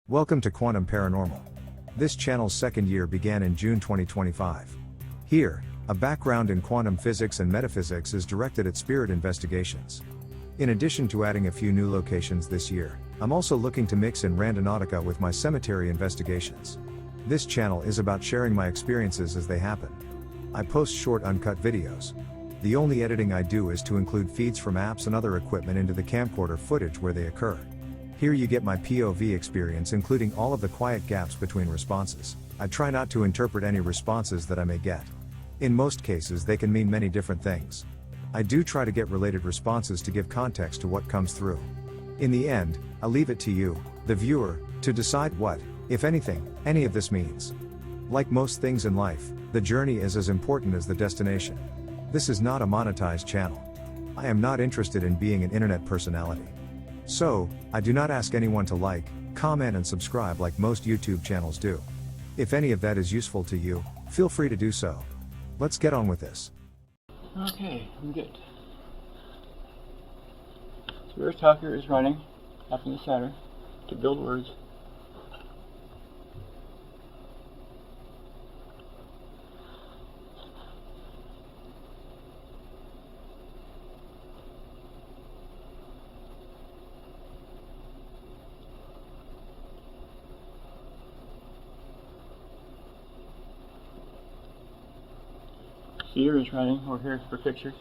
Welcome to Quantum Paranormal. This channel's second year began in June 2025. Here, a background in quantum physics and metaphysics is directed at spirit investigations. In addition to adding a few new locations this year, I'm also looking to mix in randonautica with my cemetery investigations. This channel is about sharing my experiences as they happen. I post short uncut videos. The only editing I do is to include feeds from apps and other equipment into the camcorder footage where they occur. Here you get my POV experience, including all of the quiet gaps between responses. I try not to interpret any responses that I may get. In most cases they can mean many different things. I do try to get related responses to give context to what comes through. In the end, I leave it to you, the viewer, to decide what, if anything, any of this means. Like most things in life, the journey is as important as the destination. This is not a monetized channel. I am not interested in being an internet personality. So, I do not ask anyone to like, comment and subscribe like most YouTube channels do. If any of that is useful to you, feel free to do so. Let's get on with this. Okay, I'm good. Spirit Talker is running up in the center to build words. Seer is running over here for pictures.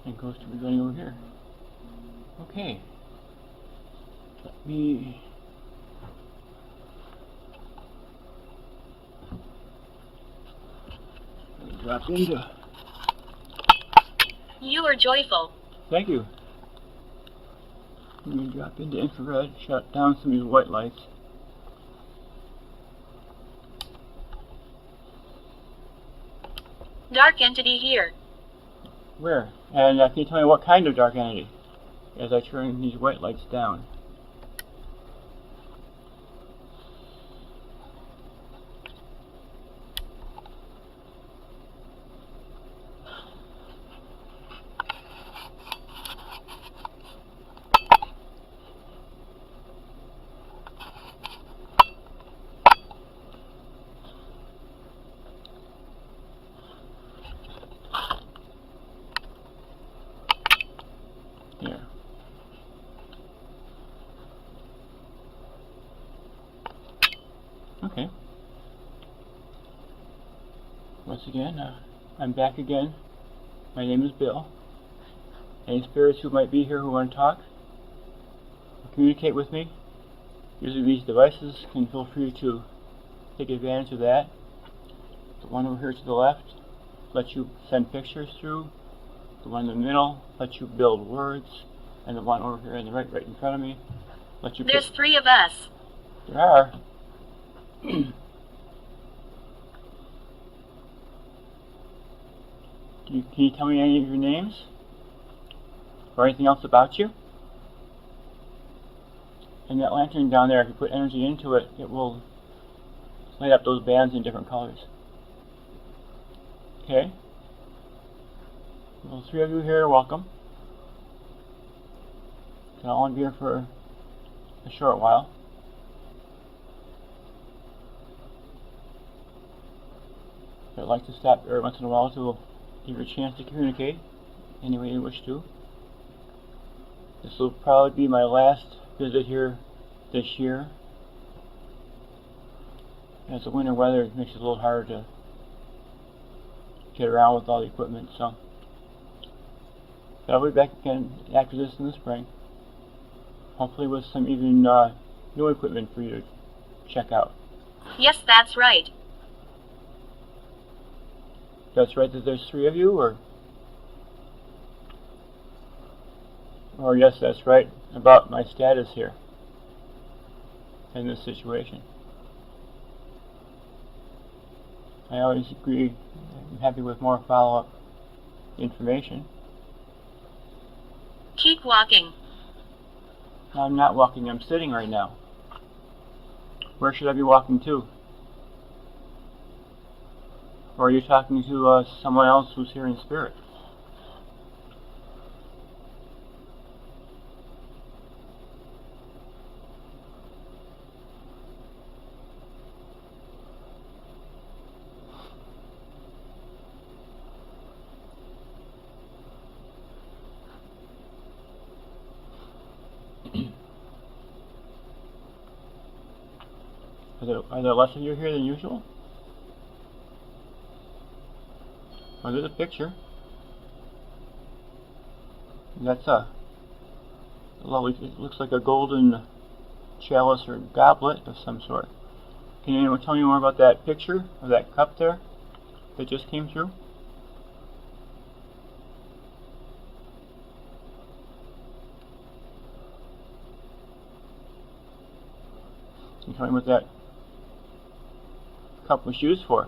And Ghost will be running over here. Okay. Let me drop into. You are joyful. Thank you. Let me drop into infrared, shut down some of these white lights. Dark entity here. Where? And can you tell me what kind of dark entity? As I turn these white lights down. Here. Okay. Once again, I'm back again. My name is Bill. Any spirits who might be here who want to talk or communicate with me using these devices can feel free to take advantage of that. The one over here to the left lets you send pictures through. The one in the middle lets you build words, and the one over here on the right in front of me, lets you. There's three of us. There are. Can you tell me any of your names? Or anything else about you? And that lantern down there, if you put energy into it, it will light up those bands in different colors. Okay? Well, three of you here, welcome. I'll only be here for a short while. I'd like to stop every once in a while to give you a chance to communicate any way you wish to. This will probably be my last visit here this year. As the winter weather makes it a little harder to get around with all the equipment, so I'll be back again after this in the spring. Hopefully with some even new equipment for you to check out. Yes, that's right. That's right that there's three of you, or yes, that's right about my status here in this situation. I always agree, I'm happy with more follow-up information. Keep walking. I'm not walking, I'm sitting right now. Where should I be walking to? Or are you talking to someone else who's here in spirit? Are there less of you here than usual? Oh, there's a picture. That's a lovely, it looks like a golden chalice or goblet of some sort. Can anyone tell me more about that picture of that cup there that just came through? Can you tell me what that cup was used for?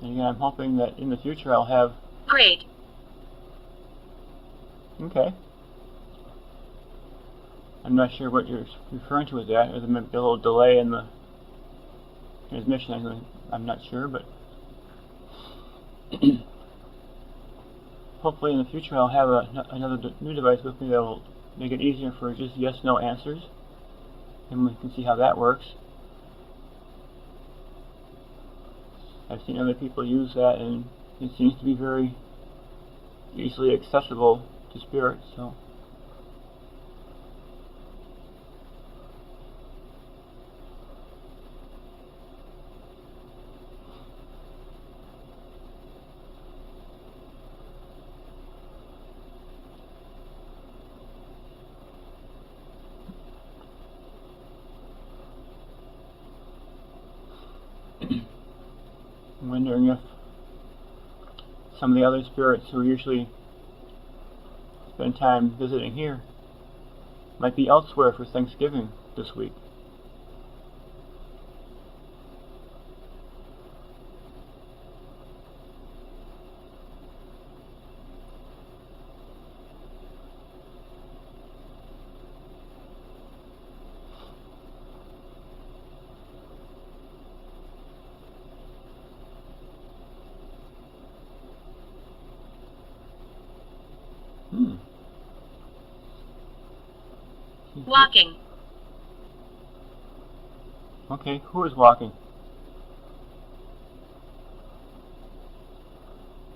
And again, I'm hoping that in the future I'll have... Great. Okay. I'm not sure what you're referring to with that. There might be a little delay in the transmission. I'm not sure, but hopefully in the future I'll have another new device with me that will make it easier for just yes/no answers, and we can see how that works. I've seen other people use that, and it seems to be very easily accessible to spirit. So. I'm wondering if some of the other spirits who usually spend time visiting here might be elsewhere for Thanksgiving this week. Walking. Okay, who is walking?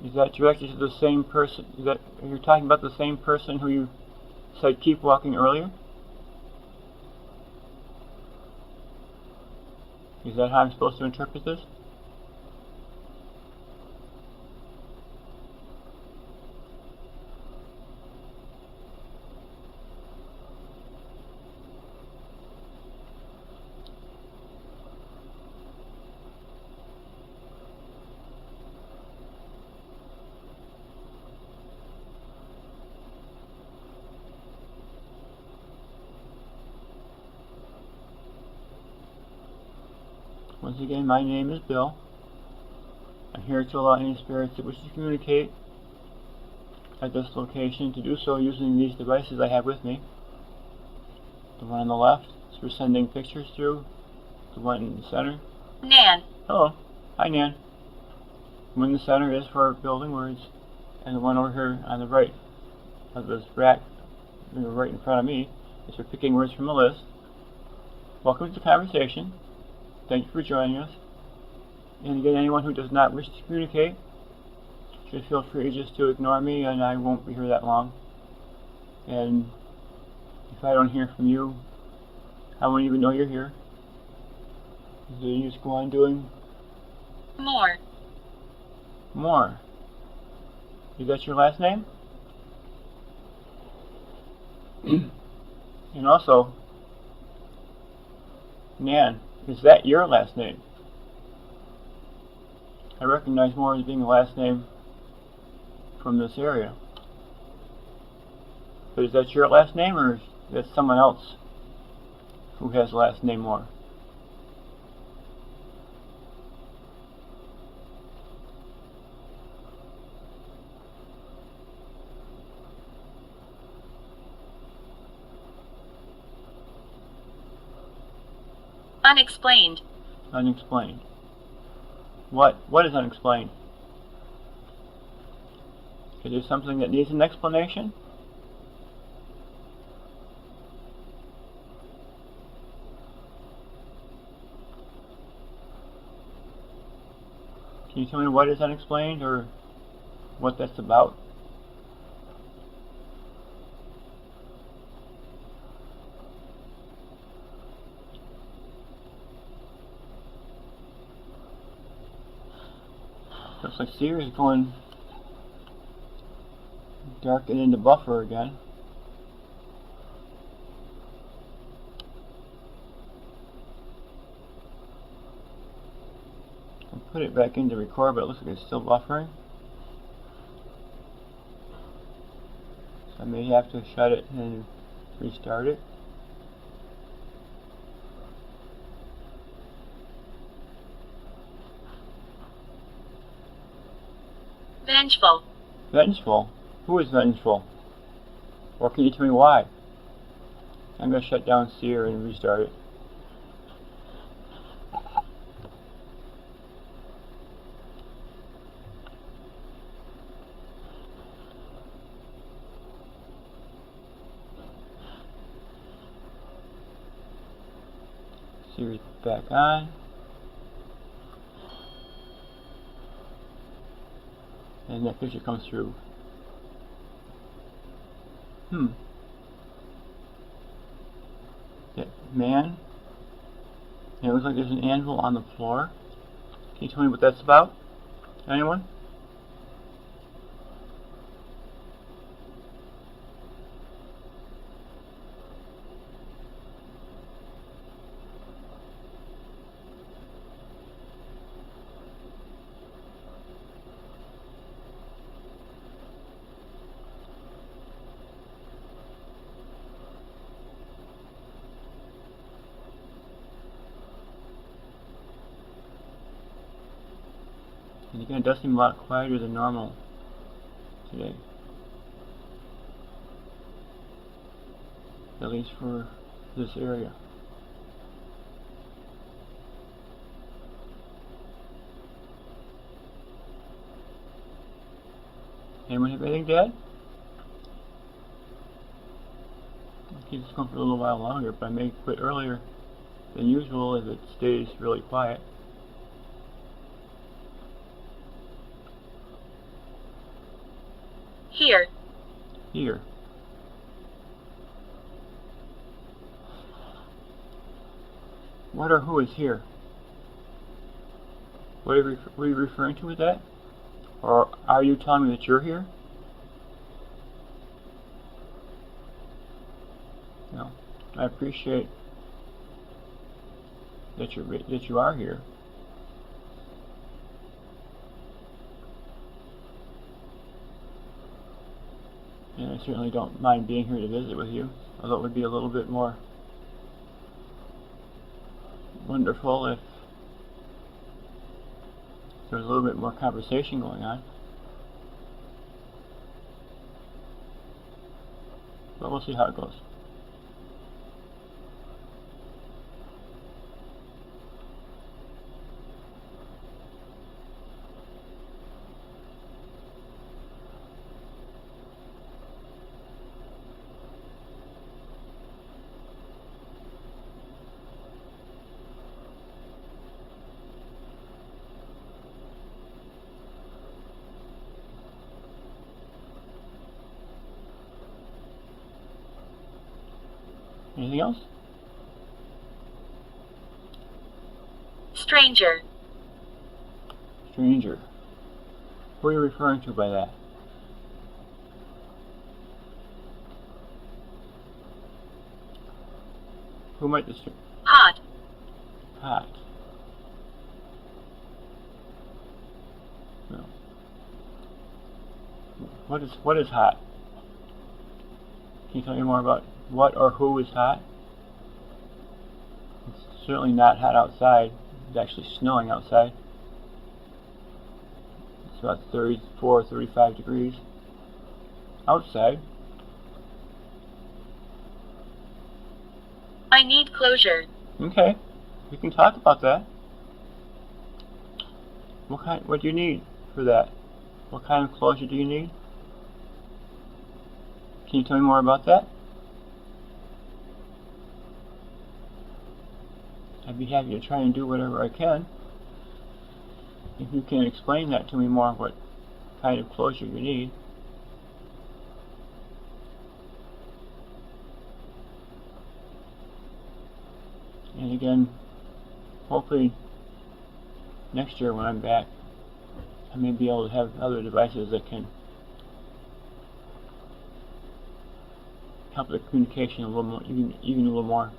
Is that directed to the same person? Are you talking about the same person who you said keep walking earlier? Is that how I'm supposed to interpret this? Once again, my name is Bill. I'm here to allow any spirits that wish to communicate at this location to do so using these devices I have with me. The one on the left is for sending pictures through. The one in the center. Nan. Hello. Hi, Nan. The one in the center is for building words. And the one over here on the right of this rack, right in front of me, is for picking words from a list. Welcome to the conversation. Thank you for joining us. And again, anyone who does not wish to communicate should feel free just to ignore me, and I won't be here that long. And if I don't hear from you, I won't even know you're here. So you just go on doing More. more. Is that your last name? And also, Nan, is that your last name? I recognize more as being the last name from this area. But is that your last name, or is that someone else who has the last name Moore? Unexplained. Unexplained. What is unexplained? Is there something that needs an explanation? Can you tell me what is unexplained or what that's about? Looks like Seer is going dark and into buffer again. I'll put it back into record, but it looks like it's still buffering. So I may have to shut it and restart it. Vengeful. Vengeful? Who is vengeful? Or can you tell me why? I'm going to shut down Seer and restart it. Seer's back on. And that picture comes through. That man. And it looks like there's an anvil on the floor. Can you tell me what that's about? Anyone? And again, it does seem a lot quieter than normal today. At least for this area. Anyone have anything to add? I'll keep this going for a little while longer, but I may quit earlier than usual if it stays really quiet. Here. Here. What or who is here? What are you referring to with that? Or are you telling me that you're here? No. I appreciate that you are here. And I certainly don't mind being here to visit with you, although it would be a little bit more wonderful if there was a little bit more conversation going on. But we'll see how it goes. Anything else? Stranger. Stranger. Who are you referring to by that? Who might the Hot. hot? No. What is hot? Can you tell me more about what or who is hot? It's certainly not hot outside. It's actually snowing outside. It's about 34, 35 degrees outside. I need closure. Okay. We can talk about that. What do you need for that? What kind of closure do you need? Can you tell me more about that? I'd be happy to try and do whatever I can. If you can explain that to me more, what kind of closure you need. And again, hopefully next year when I'm back, I may be able to have other devices that can help the communication a little more, even a little more.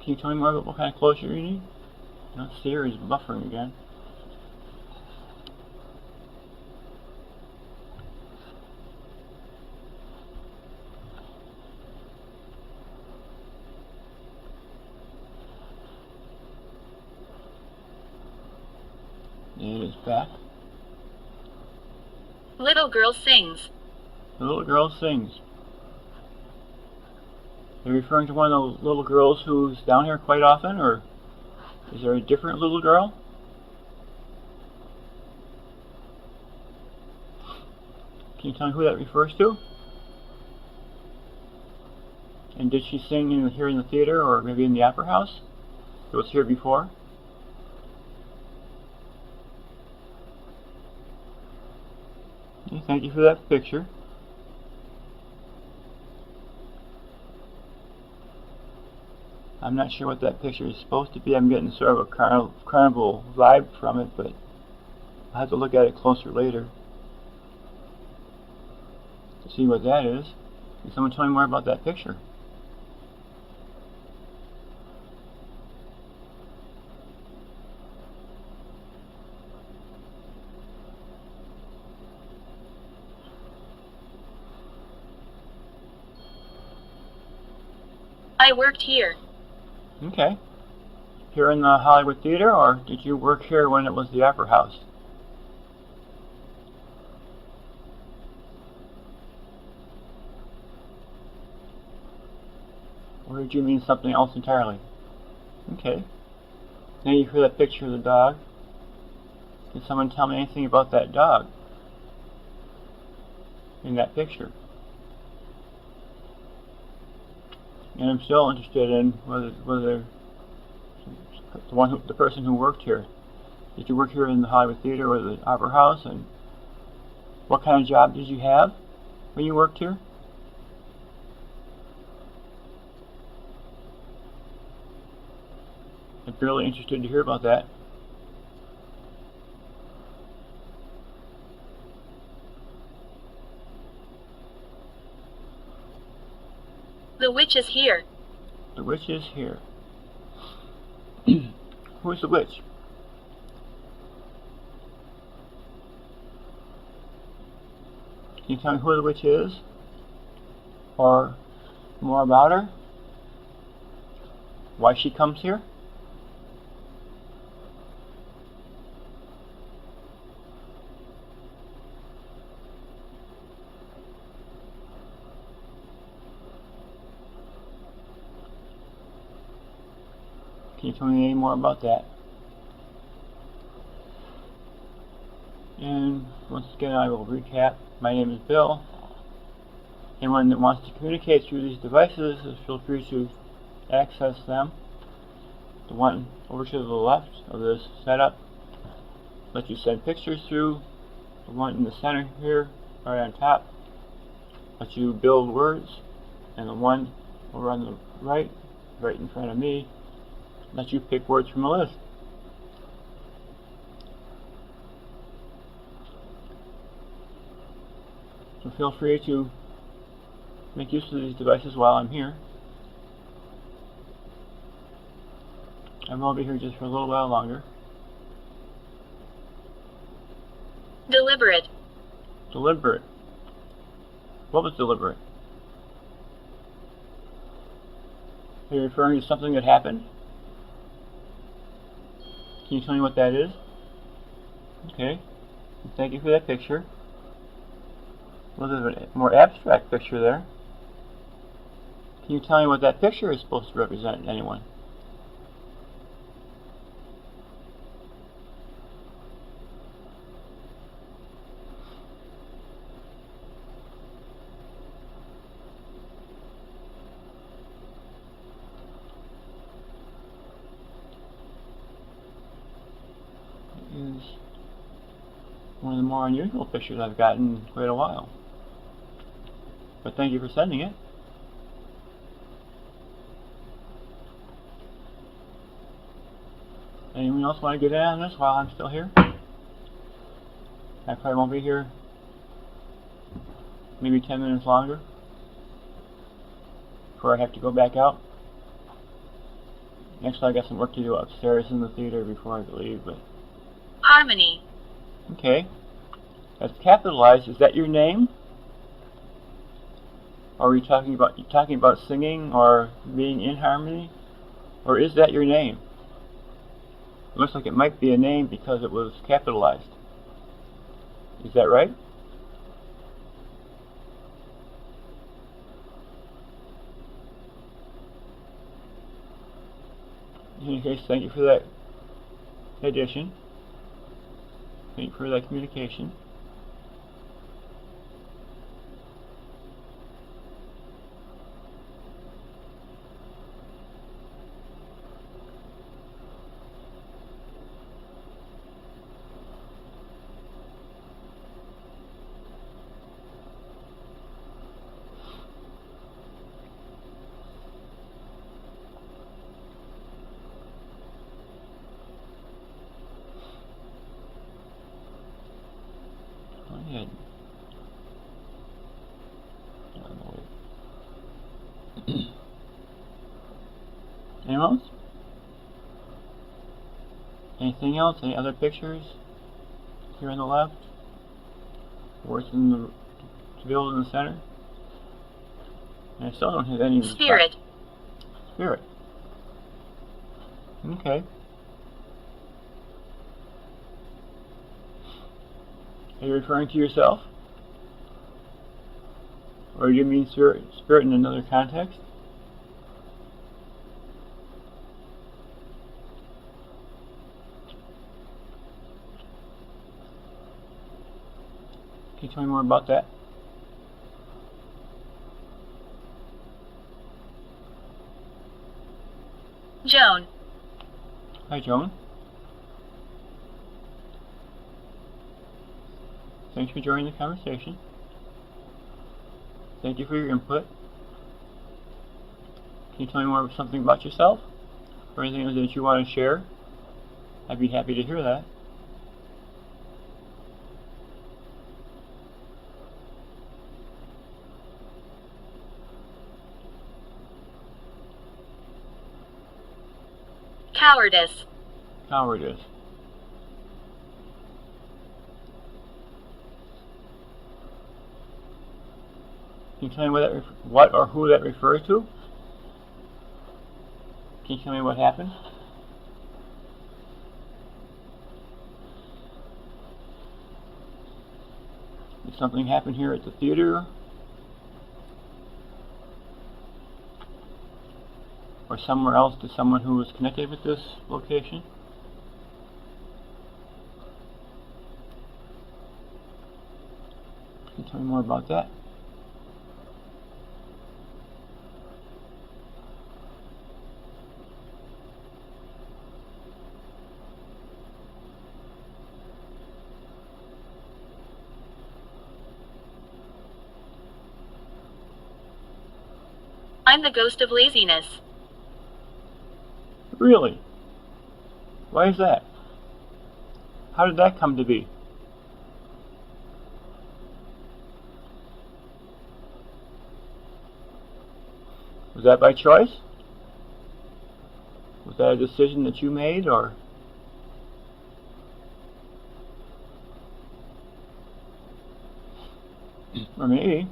Can you tell me more about what kind of closure you need? No, Siri is buffering again. And it's back. Little girl sings. The little girl sings. Are you referring to one of those little girls who's down here quite often, or is there a different little girl? Can you tell me who that refers to? And did she sing here in the theater, or maybe in the opera house? It was here before? Okay, thank you for that picture. I'm not sure what that picture is supposed to be. I'm getting sort of a carnival vibe from it, but I'll have to look at it closer later to see what that is. Can someone tell me more about that picture? I worked here. Okay. Here in the Hollywood Theater, or did you work here when it was the Opera House? Or did you mean something else entirely? Okay. Thank you for that picture of the dog. Can someone tell me anything about that dog in that picture? And I'm still interested in whether the person who worked here. Did you work here in the Hollywood Theater or the Opera House? And what kind of job did you have when you worked here? I'm really interested to hear about that. The witch is here. The witch is here. Who is the witch? Can you tell me who the witch is? Or more about her? Why she comes here? Can you tell me any more about that? And once again, I will recap. My name is Bill. Anyone that wants to communicate through these devices, feel free to access them. The one over to the left of this setup lets you send pictures through. The one in the center here, right on top, lets you build words. And the one over on the right in front of me, lets you pick words from a list. So feel free to make use of these devices while I'm here. I will be here just for a little while longer. Deliberate. Deliberate. What was deliberate? Are you referring to something that happened? Can you tell me what that is? Okay. Thank you for that picture. A little bit of a more abstract picture there. Can you tell me what that picture is supposed to represent, anyone? Is one of the more unusual pictures I've gotten in quite a while. But thank you for sending it. Anyone else want to get in on this while I'm still here? I probably won't be here maybe 10 minutes longer before I have to go back out. Actually, I got some work to do upstairs in the theater before I leave, but... Harmony. Okay. That's capitalized. Is that your name? Or are you talking about singing or being in harmony? Or is that your name? It looks like it might be a name because it was capitalized. Is that right? In any case, thank you for that addition. Thank you for that communication. Go ahead. Anyone else? Anything else? Any other pictures? Here on the left? Or it's in the field in the center? And I still don't have any. Spirit. Spirit. Okay. Are you referring to yourself? Or do you mean spirit in another context? Can you tell me more about that? Joan. Hi, Joan. Thanks for joining the conversation. Thank you for your input. Can you tell me more something about yourself? Or anything that you want to share? I'd be happy to hear that. Cowardice. Cowardice. Can you tell me what or who that refers to? Can you tell me what happened? Did something happen here at the theater? Or somewhere else to someone who was connected with this location? Can you tell me more about that? I'm the ghost of laziness. Really? Why is that? How did that come to be? Was that by choice? Was that a decision that you made, or? Or maybe,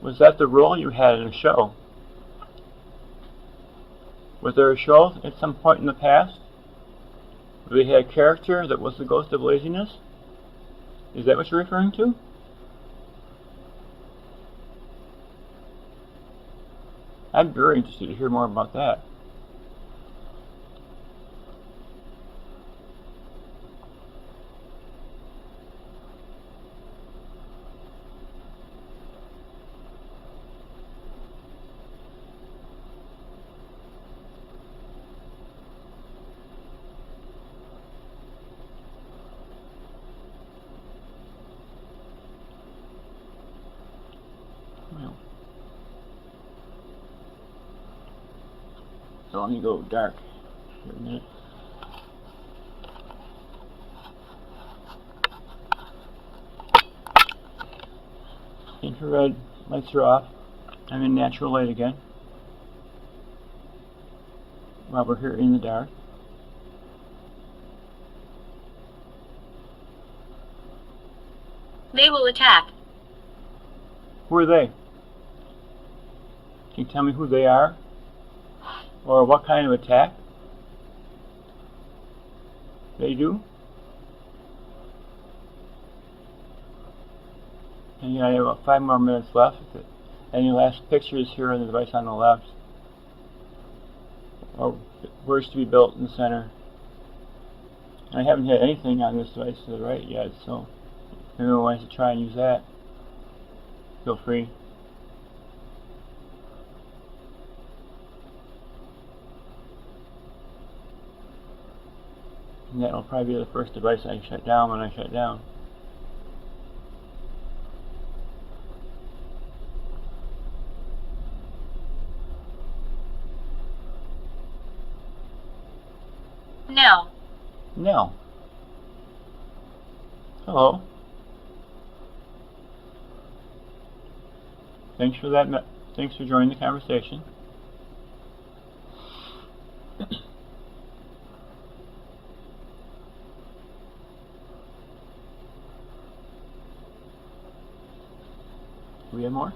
was that the role you had in a show? Was there a show at some point in the past They had a character that was the ghost of laziness? Is that what you're referring to? I'm very interested to hear more about that. Well, so let me go dark for a minute. Infrared lights are off. I'm in natural light again. While we're here in the dark. They will attack. Who are they? Can you tell me who they are? Or what kind of attack they do? And yeah, I have about 5 more minutes left. Any last pictures here on the device on the left? Or words to be built in the center. I haven't had anything on this device to the right yet, so if anyone wants to try and use that, feel free. And that will probably be the first device I shut down when I shut down. No. No. Hello. Thanks for that. Thanks for joining the conversation. Do we have more?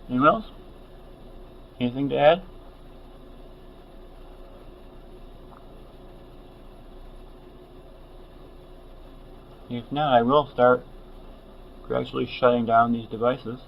Anyone else? Anything to add? If not, I will start gradually shutting down these devices.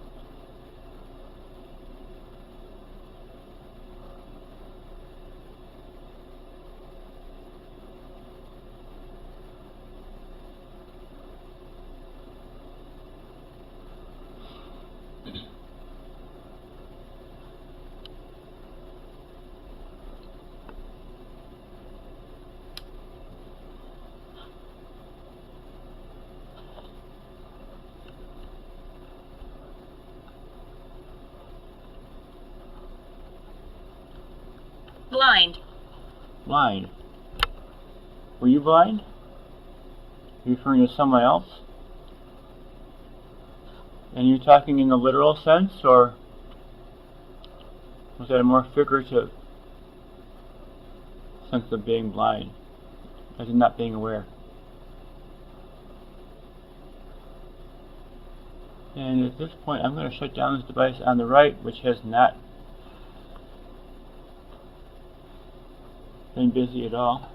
Blind. Blind. Were you blind? Are you referring to someone else? And you're talking in the literal sense, or was that a more figurative sense of being blind, as in not being aware? And at this point, I'm going to shut down this device on the right, which has not been busy at all.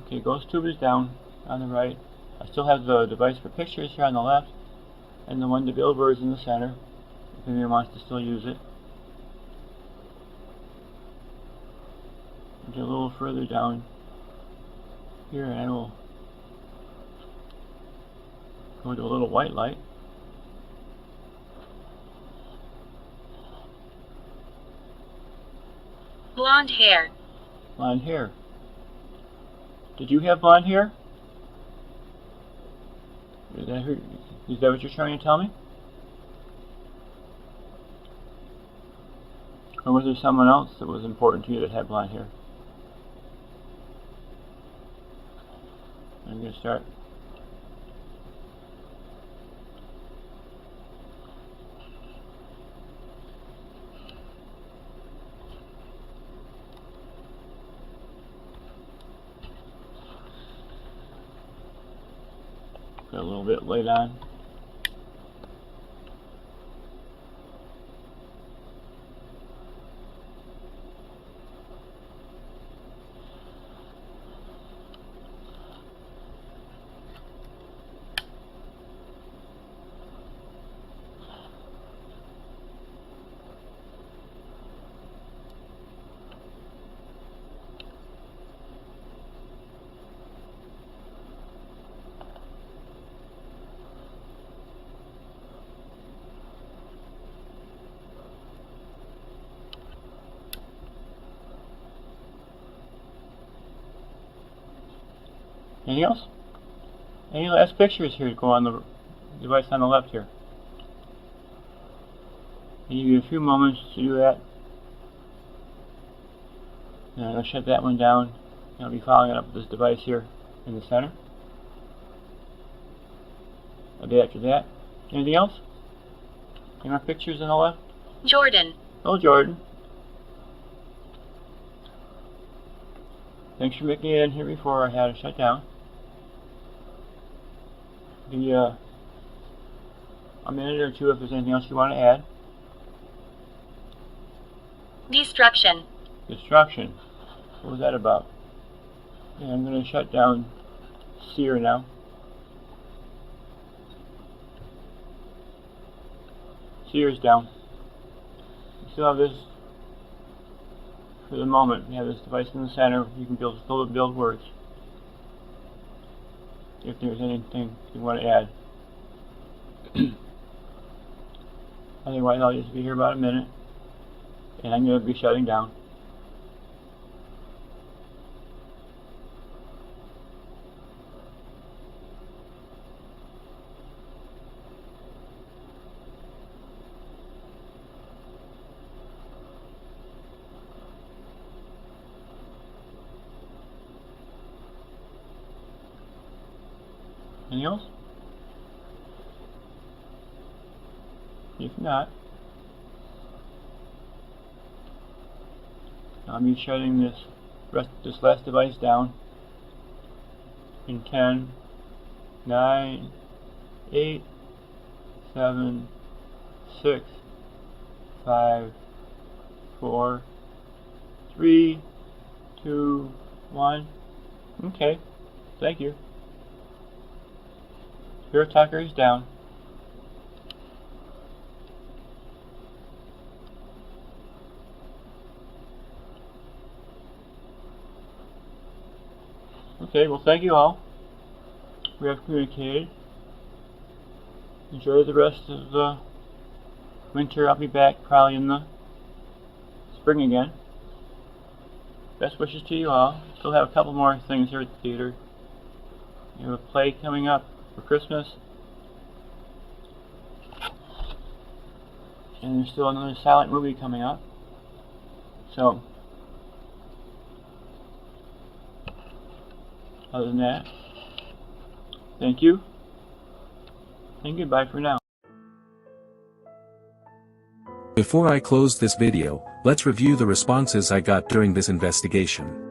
Okay, ghost tube is down on the right. I still have the device for pictures here on the left, and the one to build words in the center, if anyone wants to still use it. Get a little further down here, and I will go to a little white light. Blonde hair. Blonde hair. Did you have blonde hair? Is that what you're trying to tell me? Or was there someone else that was important to you that had blonde hair? I'm going to start. Got a little bit laid on. Anything else? Any last pictures here to go on the device on the left here? I'll give you a few moments to do that. And I'm going to shut that one down. And I'll be following it up with this device here in the center. I'll be after that. Anything else? Any more pictures on the left? Jordan. Oh, Jordan. Thanks for making it in here before I had it shut down. Give you a minute or two if there's anything else you want to add. Destruction. Destruction. What was that about? Yeah, I'm going to shut down Seer now. Seer's down. You still have this for the moment. You have this device in the center. You can build words. If there's anything you want to add. Otherwise, I'll just be here about a minute, and I'm going to be shutting down. Anything else? If not, I'll be shutting this last device down in 10, 9, 8, 7, 6, 5, 4, 3, 2, 1. Okay, thank you. Spirit Talker is down. Okay, well, thank you all. We have communicated. Enjoy the rest of the winter. I'll be back probably in the spring again. Best wishes to you all. Still have a couple more things here at the theater. We have a play coming up for Christmas. And there's still another silent movie coming up. So, other than that, thank you, and goodbye for now. Before I close this video, let's review the responses I got during this investigation.